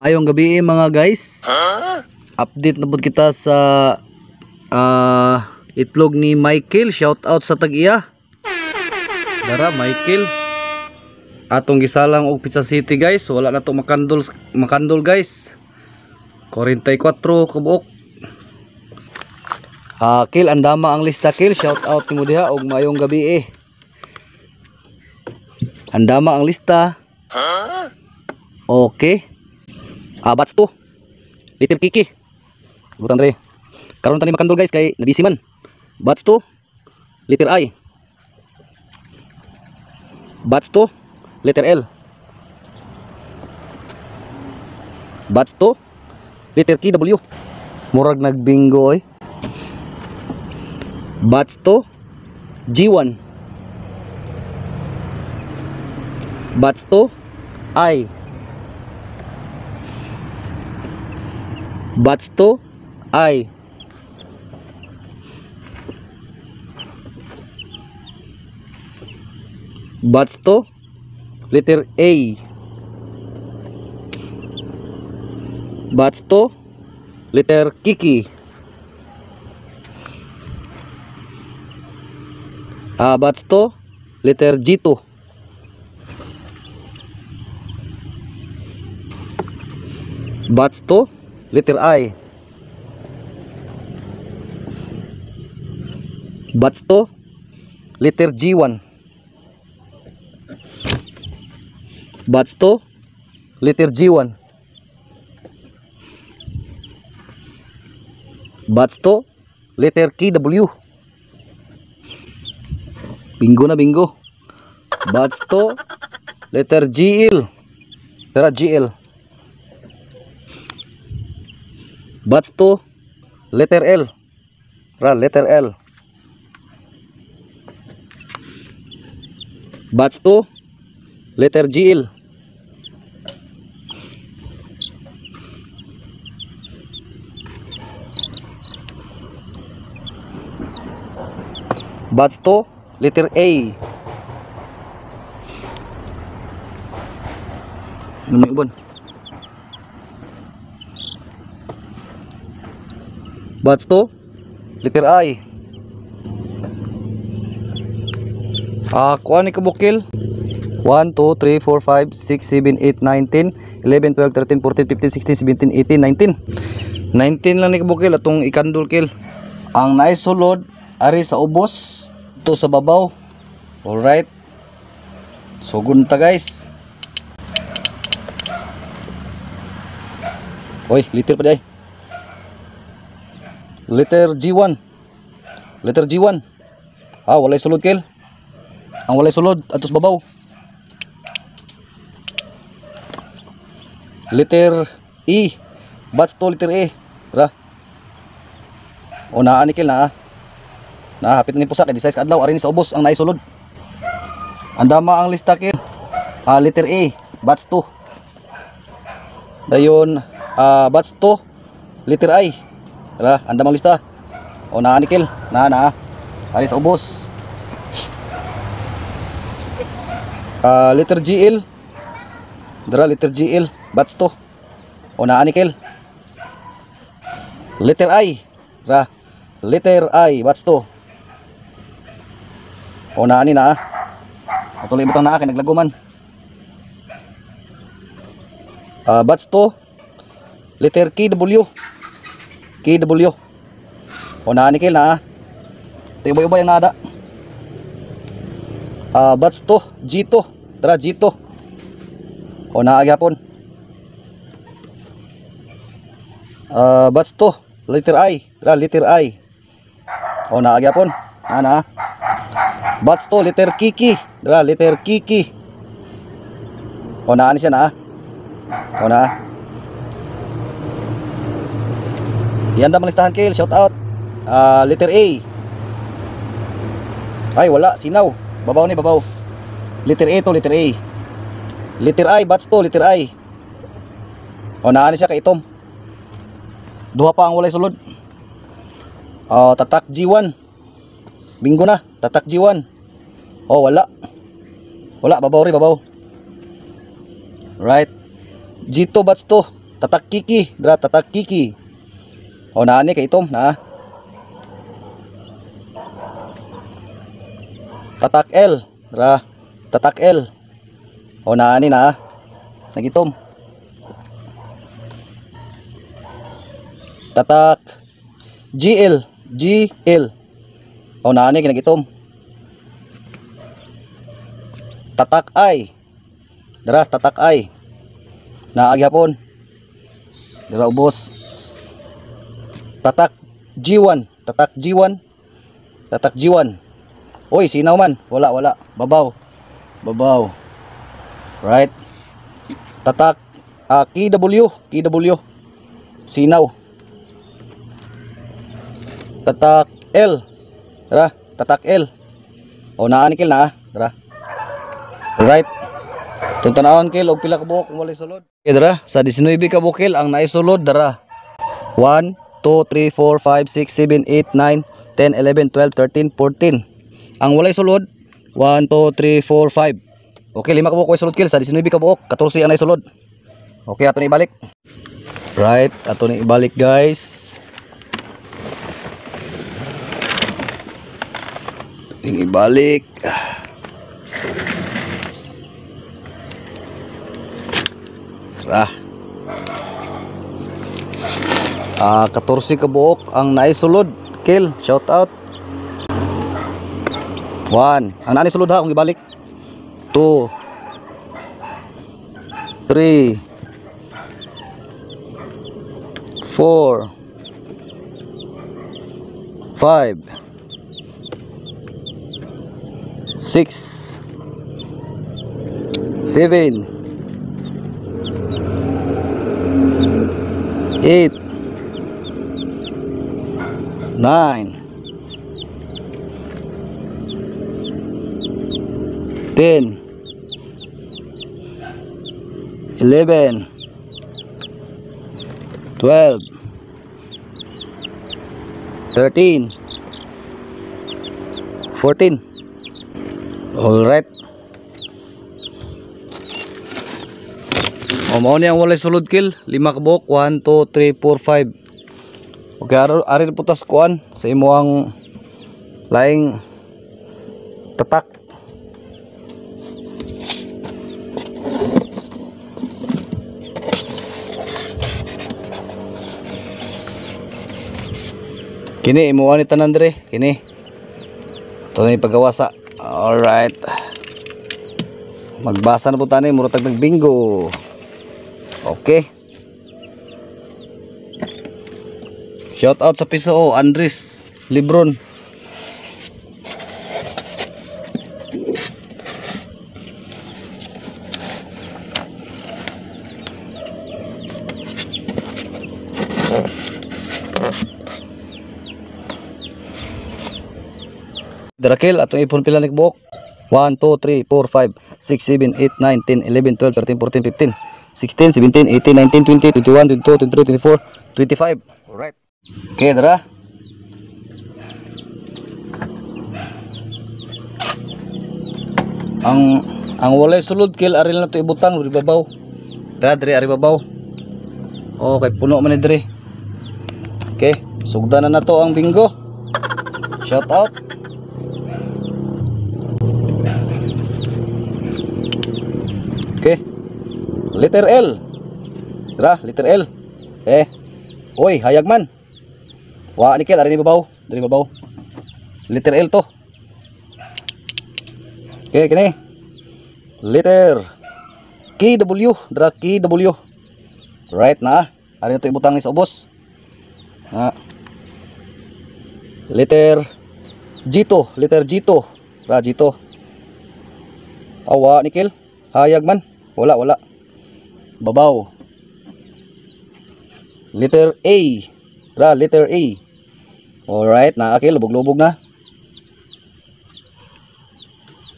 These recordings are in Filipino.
Ayong gabi mga guys. Update na po kita sa itlog ni Michael. Shout out sa tag-iya. Dara Michael. Atong gisalang og Pizza City guys. Wala na to makandol guys. 44 kabuok. Kil, andama ang lista Kil. Shout out nimo diha og maayong gabi eh. Andama ang lista. Okay. Bats to. Little Kiki. Butan re. Karon tani makandol guys kay nabisi man. Bats to. Letter I. Bats to. Letter L. Bats to. Letter KW. Murag nagbingo eh. Bats to. G1. Bats to. I. Bats to I. Bats to letter A. Bats to letter Kiki. Bats to letter G2. Bats to letter I. Bats to letter G1. Bats to letter G1. Bats to letter KW. Bingo na bingo. Bats to letter GL. Tara GL. Bats to letter L. Letter L. Bats to letter GL. Bats to letter A. Numibon. Bats to letter I. Kuha ni kabukil 1, 2, 3, 4, 5, 6, 7, 8, 9, 10, 11, 12, 13, 14, 15, 16, 17, 18, 19. 19 lang ni kabukil atong ikandul kil. Ang naisulod ari sa ubos to sa babaw. Alright. So gunta guys. Oy, liter pa day. Letter G1. Letter G1. Walay sulod kil. Ang walay sulod atos babaw. Letter E. Bats to letter E. Ra. O naa ni kil na. Hapit ni pusa kay size kadlaw ari ni sa ubos ang naisulod. Andama ang lista kil. Letter A. Bats to. Dayon bats to letter I. Ra, andam ang lista. O naa ni kil. Na. Ari sa ubos. Letter GL. Dara letter GL. Bats to. O naa ni kil. Letter I. Ra. Letter I. Bats to. O naa ni na. Tuloy butang naa kay naglaguman. Bats to letter KW. KW. O naa ni kil na. Ubay-ubay ang nada. Bats to G2. Tara G2. O naa gyapon. Bats to letter I. Tara letter I. O naa gyapon. Ana. Bats to letter Kiki. Tara letter Kiki. O naa ni siya na. O naa. Yan damang listahan kil. Shout out. Letter A. Ay wala, sinaw. Babaw ni babaw. Letter A to letter A. Letter I, bats to letter I. O naa ni siya kay itom. Duha pa ang walay sulod. Tatak G1. Bingo na, tatak G1. Wala. Wala, babaw rin, babaw. Right. G2 bats to. tatak kiki, dra tatak kiki. O naa ni kay itom na. Tatak L, dra tatak L. O naa ni na. Nagitom. Tatak GL, GL. O naa ni kinagitom. Tatak I. Dara tatak I. Naagi hapon. Dara ubos. Tatak G1, tatak G1. Tatak G1. Oy, sinaw man. Wala. Babaw. Babaw. Right. Tatak KW, KW. Sinaw. Tatak L. Dara, tatak L. O naa ni kil na, dara. Right. Tuntanawon kil og pila ka buok kung walay sulod. Okay, dara, sa 19 ka bukil ang naisulod dara. 1 2 3 4 5 6 7 8 9 10 11 12 13 14. Ang walay sulod 1 2 3 4 5. Okay, 5 ka buok way sulod kil sa 19 ka buok, 14 ang naisulod. Okay, ato ni ibalik. Right, ato ni ibalik guys. Ini balik. Rah. 14 ka buok ang naisulod. Kill, shout out. 1. Ang naisulod ha kung ibalik. 2 3 4 5 6 7 8 9 10 11 12 13 14. Alright. O mao ni ang walay sulod kill. 5 ka buok. 1 2 3 4 5. Okay, ari putas kuan sa imo ang laing tatak. Kini imuha ni tanan dire, kini. Ito na yung paggawasa. Alright. Magbasa na po tayo, murotag ng bingo. Okay. Shout out sa PSO, Andres Libron. Darakil atong ipon pila nik buok. 1 2 3 4 5 6 7 8 9 10 11 12 13 14 15 16 17 18 19 20 21 22 23 24 25. Alright. Okay, dara. Ang walay sulod kill aril na to ibutang ri babaw. Dara diri ari babaw. Okay, puno man ni diri. Okay, sugdanan na to ang bingo. Shout out. Okay. Letter L. Dara, letter L. Oy, hayag man. Wa ni kel ari ni babaw, diri babaw. Letter L to. Okay, kini. Letter KW, dara KW. Right na. Ari to ibutang sa ubos. Na. Letter G2, letter G2. Dara G2. Awa ni kel. Hayag man. Wala. Babaw. Letter A. Ra, letter A. Alright, naakil, lubog-lubog na.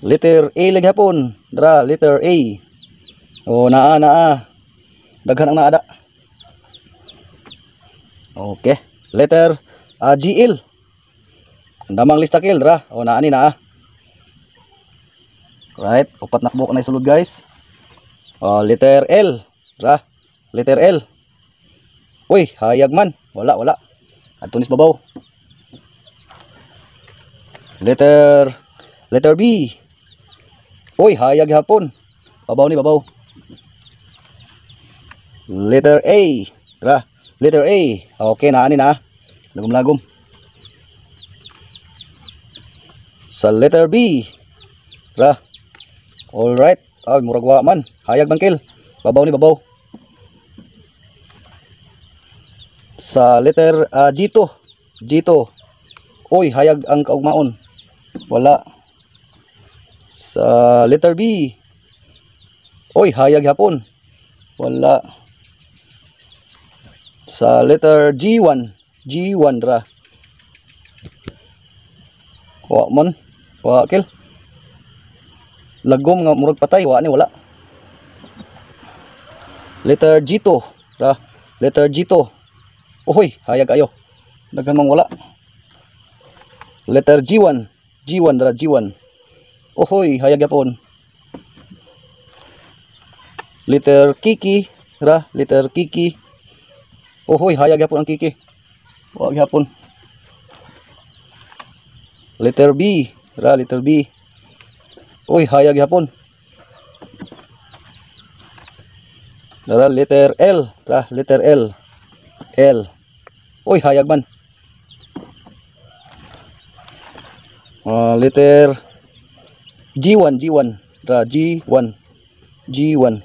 Letter A lagi hapon. Ra, letter A. O, naa. Daghan ang naada. Okay. Letter GL. Damang lista kill, ra. O, naa ni naa. Right, upat na kabuk na isulod guys. Letter L. Ra, letter L. Uy, hayag man. Wala, wala. Atunis babaw. Letter B. Uy, hayag hapon. Babaw ni babaw. Letter A. Tara, letter A. Okay na ani na. Lagom-lagom. Sa letter B. Tara. All right. Ay, murag wa man. Hayag man kill. Babaw ni babaw. Sa letter G2. G2. Uy, hayag ang kaugmaon. Wala. Sa letter B. Uy, hayag hapon. Wala. Sa letter G1. G1 ra. Wa man. Wa kill. Lagom nga murag patay. Wa ni wala. Letter G2 ra. Letter G2. Uy, hayag ayo. Daghan mang wala. Letter G1. G1 ra, G1. Uy, hayag yapon. Letter Kiki ra, letter Kiki. Uy, hayag yapon ang Kiki. Wag yapon. Letter B ra, letter B. Uy, hayag yapon. Ra, letter L ra, letter L. L. Uy, hayag man. Letter G1, G1 ra, G1. G1.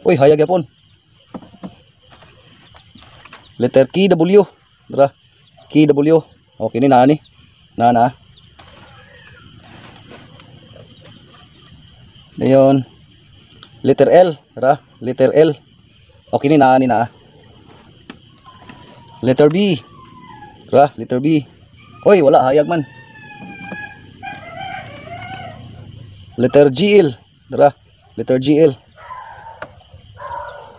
Uy, hayag yapon. Letter KW ra, KW. Okay ni na ni. Na. Dayon. Letter L ra, letter L. Okay ni na. Letter B ra, letter B. Uy, wala hayag man. Letter GL ra, letter GL.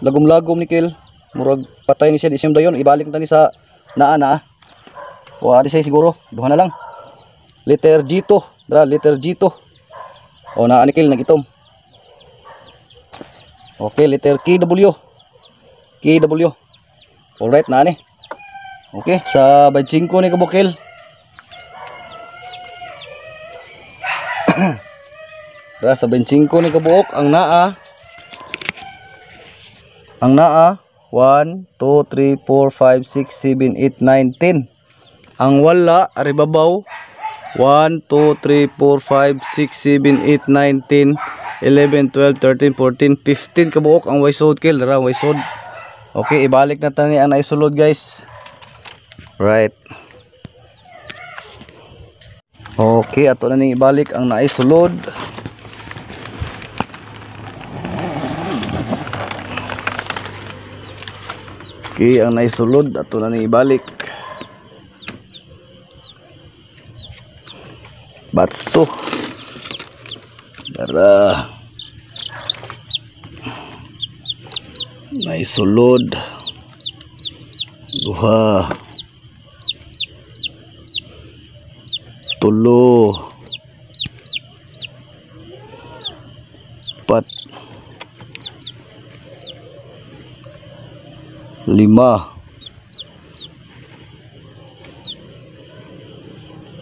Lagom-lagom ni kill. Murag patay ni siya di siyam dayon. Ibalik na ni sa naa. Wa di siya siguro. Duha na lang. Letter G2 ra, letter G2. O naa ni kill nagitom. Okay, letter KW. KW. Alright na ni. Okay, sa 25 ni kabukil. Ra sa 25 ni kabuok ang naa 1, 2, 3, 4, 5, 6, 7, 8, 9, 10. Ang wala ari babaw 1, 2, 3, 4, 5, 6, 7, 8, 9, 10, 11, 12, 13, 14, 15 kabuok ang waysod kill ra, waysod. Okay, ibalik na tani ang naisulod guys. Right. Okay, ato na ning ibalik ang naisulod. Okay, ang naisulod ato na ning ibalik. Bats to. Dara. Naisulod. Duha. Tulo. Pat. 5. 6. 7. 8.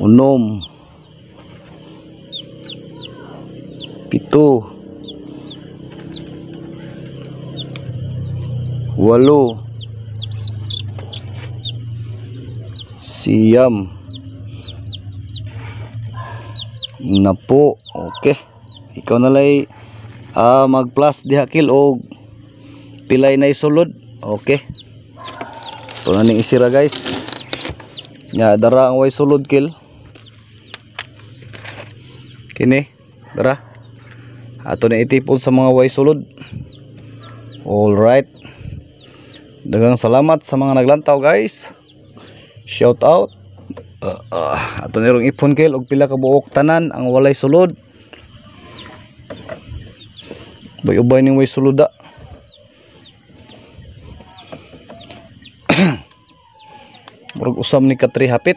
9. Napo. Okay, ikaw nalay mag plus diha kill og pilay na isulod. Okay, so naning isira guys nya dara ang way sulod kill kini dara ato na itipon sa mga way sulod. Alright, daghang salamat sa mga naglantaw guys. Shout out. Ato nirong ipon kill og pila ka buok tanan ang walay sulod. Bay-ubay ning way suluda. Murag usam ni ka 3 hapit.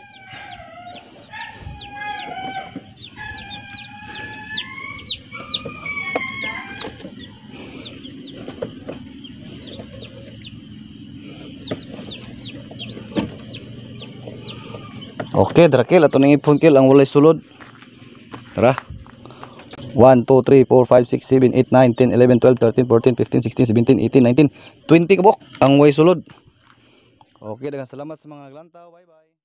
Okay, Drakil, ato nang ipon kill ang walay sulod. Tara. 1, 2, 3, 4, 5, 6, 7, 8, 9, 10, 11, 12, 13, 14, 15, 16, 17, 18, 19, 20 kabok ang way sulod. Okay, daghang salamat sa mga glantaw. Bye bye.